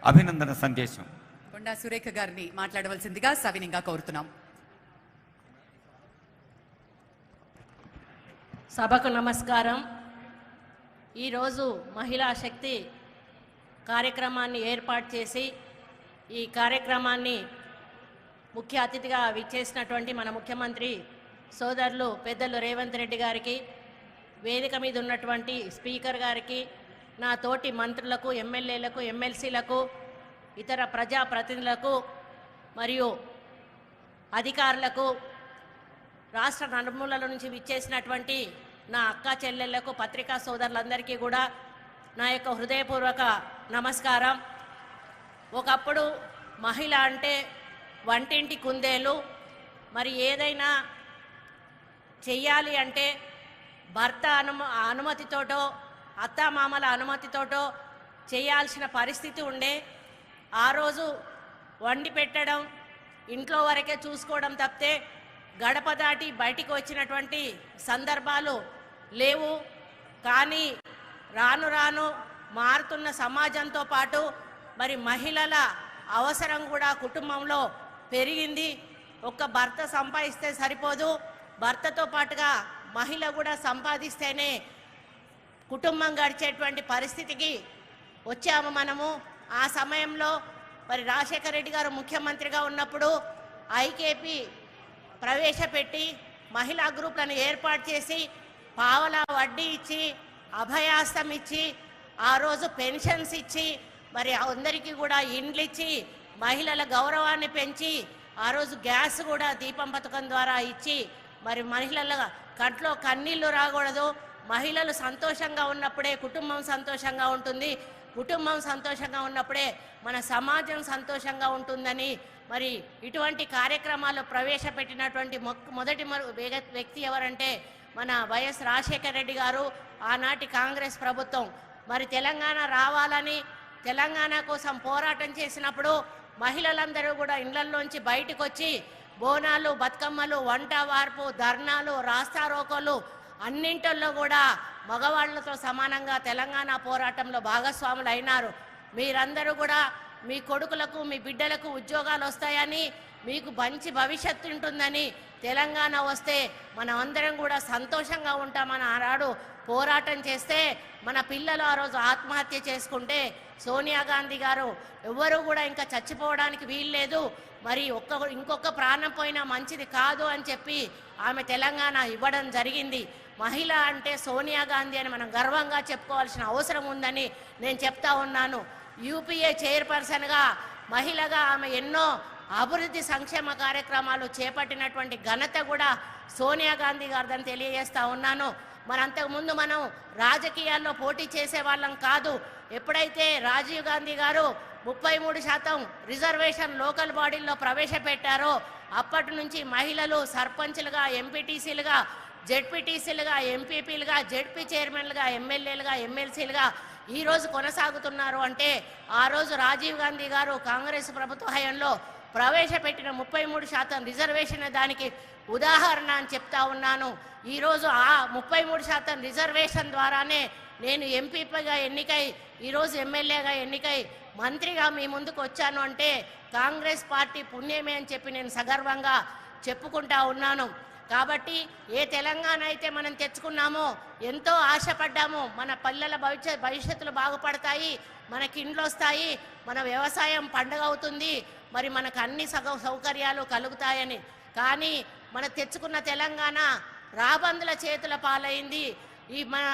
అభినందన సందేశం. కొండా సురేఖ గారిని మాట్లాడవలసిందిగా సవినీయంగా కోరుతున్నాం. సభకు నమస్కారం. ఈరోజు మహిళా శక్తి కార్యక్రమాన్ని ఏర్పాటు చేసి ఈ కార్యక్రమాన్ని ముఖ్య అతిథిగా విచ్చేసినటువంటి మన ముఖ్యమంత్రి సోదరులు పెద్దలు రేవంత్ రెడ్డి గారికి, వేదిక మీద ఉన్నటువంటి స్పీకర్ గారికి, నా తోటి మంత్రులకు, ఎమ్మెల్యేలకు, ఎమ్మెల్సీలకు, ఇతర ప్రజాప్రతినిధులకు మరియు అధికారులకు, రాష్ట్ర నలుమూలల నుంచి విచ్చేసినటువంటి నా అక్క చెల్లెళ్లకు, పత్రికా సోదరులందరికీ కూడా నా యొక్క హృదయపూర్వక నమస్కారం. ఒకప్పుడు మహిళ అంటే వంటింటి కుందేలు. మరి ఏదైనా చెయ్యాలి అంటే భర్త అనుమతితోటో అత్తామామల అనుమతితోటో చేయాల్సిన పరిస్థితి ఉండే. ఆ రోజు వండి పెట్టడం, ఇంట్లో వరకే చూసుకోవడం తప్పితే గడప దాటి బయటికి వచ్చినటువంటి సందర్భాలు లేవు. కానీ రాను రాను మారుతున్న సమాజంతో పాటు మరి మహిళల అవసరం కూడా కుటుంబంలో పెరిగింది. ఒక్క భర్త సంపాదిస్తే సరిపోదు, భర్తతో పాటుగా మహిళ కూడా సంపాదిస్తేనే కుటుంబం గడిచేటువంటి పరిస్థితికి వచ్చాము మనము. ఆ సమయంలో మరి రాజశేఖర రెడ్డి గారు ముఖ్యమంత్రిగా ఉన్నప్పుడు ఐకేపీ ప్రవేశపెట్టి మహిళా గ్రూపులను ఏర్పాటు చేసి పావలా వడ్డీ ఇచ్చి, అభయాస్తం ఇచ్చి, ఆ రోజు పెన్షన్స్ ఇచ్చి, మరి అందరికీ కూడా ఇండ్లు ఇచ్చి, మహిళల గౌరవాన్ని పెంచి, ఆ రోజు గ్యాస్ కూడా దీపం పథకం ద్వారా ఇచ్చి, మరి మహిళల కంట్లో కన్నీళ్లు రాకూడదు, మహిళలు సంతోషంగా ఉన్నప్పుడే కుటుంబం సంతోషంగా ఉంటుంది, కుటుంబం సంతోషంగా ఉన్నప్పుడే మన సమాజం సంతోషంగా ఉంటుందని మరి ఇటువంటి కార్యక్రమాలు ప్రవేశపెట్టినటువంటి మొదటి వ్యక్తి ఎవరంటే మన వైఎస్ రాజశేఖర రెడ్డి గారు. ఆనాటి కాంగ్రెస్ ప్రభుత్వం మరి తెలంగాణ రావాలని, తెలంగాణ కోసం పోరాటం చేసినప్పుడు మహిళలందరూ కూడా ఇళ్లలోంచి బయటకు వచ్చి బోనాలు, బతుకమ్మలు, వంట వార్పు, ధర్నాలు, రాస్తారోకోలు అన్నింటిల్లో కూడా మగవాళ్లతో సమానంగా తెలంగాణ పోరాటంలో భాగస్వాములు అయినారు. మీరందరూ కూడా మీ కొడుకులకు, మీ బిడ్డలకు ఉద్యోగాలు వస్తాయని, మీకు మంచి భవిష్యత్తు ఉంటుందని, తెలంగాణ వస్తే మనం అందరం కూడా సంతోషంగా ఉంటామని ఆనాడు పోరాటం చేస్తే మన పిల్లలు ఆ రోజు ఆత్మహత్య చేసుకుంటే సోనియా గాంధీ గారు ఎవ్వరూ కూడా ఇంకా చచ్చిపోవడానికి వీల్లేదు, మరి ఇంకొక ప్రాణం పోయినా మంచిది కాదు అని చెప్పి ఆమె తెలంగాణ ఇవ్వడం జరిగింది. మహిళ అంటే సోనియా గాంధీ అని మనం గర్వంగా చెప్పుకోవాల్సిన అవసరం ఉందని నేను చెప్తా ఉన్నాను. యూపీఏ చైర్పర్సన్గా మహిళగా ఆమె ఎన్నో అభివృద్ధి సంక్షేమ కార్యక్రమాలు చేపట్టినటువంటి ఘనత కూడా సోనియా గాంధీ గారిదని తెలియజేస్తా ఉన్నాను. మరి అంతకుముందు మనం రాజకీయాల్లో పోటీ చేసే వాళ్ళం కాదు. ఎప్పుడైతే రాజీవ్ గాంధీ గారు 33% రిజర్వేషన్ లోకల్ బాడీల్లో ప్రవేశపెట్టారో అప్పటి నుంచి మహిళలు సర్పంచ్లుగా, ఎంపీటీసీలుగా, జెడ్పీటీసీలుగా, ఎంపీపీలుగా, జెడ్పీ చైర్మన్లుగా, ఎమ్మెల్యేలుగా, ఎమ్మెల్సీలుగా ఈరోజు కొనసాగుతున్నారు. అంటే ఆ రోజు రాజీవ్ గాంధీ గారు కాంగ్రెస్ ప్రభుత్వ హయాంలో ప్రవేశపెట్టిన 33% రిజర్వేషన్ దానికి ఉదాహరణ అని చెప్తా ఉన్నాను. ఈరోజు ఆ 33% రిజర్వేషన్ ద్వారానే నేను ఎంపీగా ఎన్నికై, ఈరోజు ఎమ్మెల్యేగా ఎన్నికై, మంత్రిగా మీ ముందుకు వచ్చాను అంటే కాంగ్రెస్ పార్టీ పుణ్యమే అని చెప్పి నేను సగర్వంగా చెప్పుకుంటా ఉన్నాను. కాబట్టి ఏ తెలంగాణ అయితే మనం తెచ్చుకున్నామో, ఎంతో ఆశపడ్డాము, మన పిల్లల భవిష్యత్తులు బాగుపడతాయి, మనకి ఇండ్లు వస్తాయి, మన వ్యవసాయం పండుగ అవుతుంది, మరి మనకు అన్ని సౌకర్యాలు కలుగుతాయని. కానీ మన తెచ్చుకున్న తెలంగాణ రాబందుల చేతుల పాలైంది. ఈ మన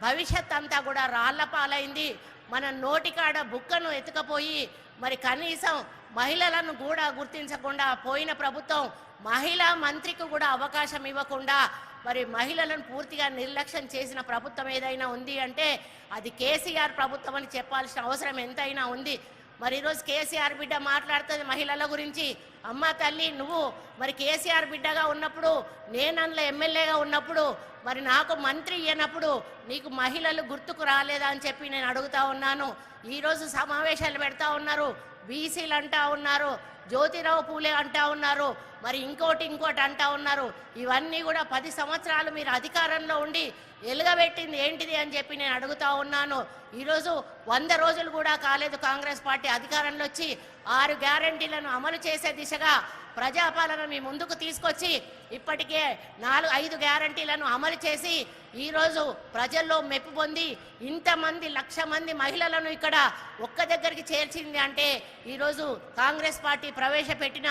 భవిష్యత్ అంతా కూడా రాళ్ల పాలైంది. మన నోటికాడ బుక్కను ఎత్తుకపోయి మరి కనీసం మహిళలను కూడా గుర్తించకుండా పోయిన ప్రభుత్వం మహిళా మంత్రికి కూడా అవకాశం ఇవ్వకుండా మరి మహిళలను పూర్తిగా నిర్లక్ష్యం చేసిన ప్రభుత్వం ఏదైనా ఉంది అంటే అది కేసీఆర్ ప్రభుత్వం అని చెప్పాల్సిన అవసరం ఎంతైనా ఉంది. మరి ఈరోజు కేసీఆర్ బిడ్డ మాట్లాడుతుంది మహిళల గురించి. అమ్మ తల్లి, నువ్వు మరి కేసీఆర్ బిడ్డగా ఉన్నప్పుడు, నేను అందులో ఎమ్మెల్యేగా ఉన్నప్పుడు, మరి నాకు మంత్రి అయినప్పుడు నీకు మహిళలు గుర్తుకు రాలేదా అని చెప్పి నేను అడుగుతా ఉన్నాను. ఈరోజు సమావేశాలు పెడతా ఉన్నారు, బీసీలు అంటా ఉన్నారు, జ్యోతిరావు పూలే అంటా ఉన్నారు, మరి ఇంకోటి అంటా ఉన్నారు. ఇవన్నీ కూడా 10 సంవత్సరాలు మీరు అధికారంలో ఉండి ఎలుగబెట్టింది ఏంటిది అని చెప్పి నేను అడుగుతా ఉన్నాను. ఈరోజు 100 రోజులు కూడా కాలేదు కాంగ్రెస్ పార్టీ అధికారంలో వచ్చి 6 గ్యారంటీలను అమలు చేసే దిశగా ప్రజాపాలన మీ ముందుకు తీసుకొచ్చి ఇప్పటికే 4-5 గ్యారంటీలను అమలు చేసి ఈరోజు ప్రజల్లో మెప్పు పొంది ఇంతమంది 1,00,000 మంది మహిళలను ఇక్కడ ఒక్క దగ్గరికి చేర్చింది అంటే ఈరోజు కాంగ్రెస్ పార్టీ ప్రవేశపెట్టిన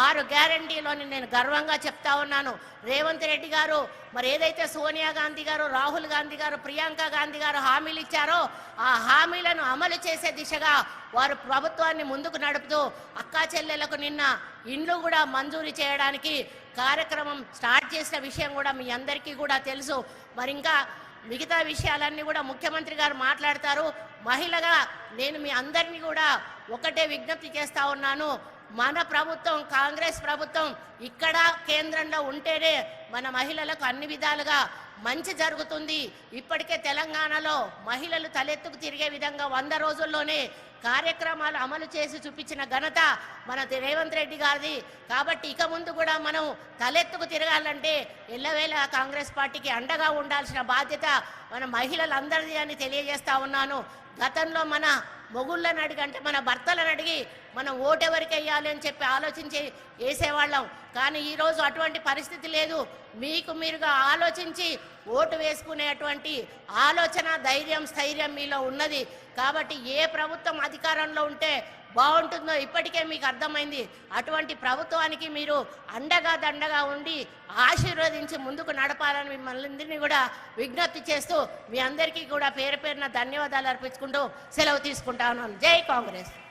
6 గ్యారంటీలోని నేను గర్వంగా చెప్తా ఉన్నాను. రేవంత్ రెడ్డి గారు మరి ఏదైతే సోనియా గాంధీ గారు, రాహుల్ గాంధీ గారు, ప్రియాంక గాంధీ గారు హామీలు ఇచ్చారో ఆ హామీలను అమలు చేసే దిశగా వారు ప్రభుత్వాన్ని ముందుకు నడుపుతూ అక్కా చెల్లెలకు నిన్న ఇండ్లు కూడా మంజూరు చేయడానికి కార్యక్రమం స్టార్ట్ చేసిన విషయం కూడా మీ అందరికీ కూడా తెలుసు. మరి ఇంకా మిగతా విషయాలన్నీ కూడా ముఖ్యమంత్రి గారు మాట్లాడతారు. మహిళగా నేను మీ అందరినీ కూడా ఒకటే విజ్ఞప్తి చేస్తా ఉన్నాను. మన ప్రభుత్వం కాంగ్రెస్ ప్రభుత్వం ఇక్కడ కేంద్రంలో ఉంటేనే మన మహిళలకు అన్ని విధాలుగా మంచి జరుగుతుంది. ఇప్పటికే తెలంగాణలో మహిళలు తలెత్తుకు తిరిగే విధంగా 100 రోజుల్లోనే కార్యక్రమాలు అమలు చేసి చూపించిన ఘనత మన రేవంత్ రెడ్డి గారిది. కాబట్టి ఇక ముందు కూడా మనం తలెత్తుకు తిరగాలంటే ఎల్లవేళ కాంగ్రెస్ పార్టీకి అండగా ఉండాల్సిన బాధ్యత మన మహిళలందరిది అని తెలియజేస్తా ఉన్నాను. గతంలో మన మొగుళ్ళని అడిగి అంటే మన భర్తలను అడిగి మనం ఓటెవరికి వేయాలి అని చెప్పి ఆలోచించి వేసేవాళ్ళం. కానీ ఈరోజు అటువంటి పరిస్థితి లేదు. మీకు మీరుగా ఆలోచించి ఓటు వేసుకునేటువంటి ఆలోచన, ధైర్యం, స్థైర్యం మీలో ఉన్నది. కాబట్టి ఏ ప్రభుత్వం అధికారంలో ఉంటే బాగుంటుందో ఇప్పటికే మీకు అర్థమైంది. అటువంటి ప్రభుత్వానికి మీరు అండగా దండగా ఉండి ఆశీర్వదించి ముందుకు నడపాలని మిమ్మల్ని కూడా విజ్ఞప్తి చేస్తూ మీ అందరికీ కూడా పేరు పేరున ధన్యవాదాలు అర్పించుకుంటూ సెలవు తీసుకుంటాను. జై కాంగ్రెస్.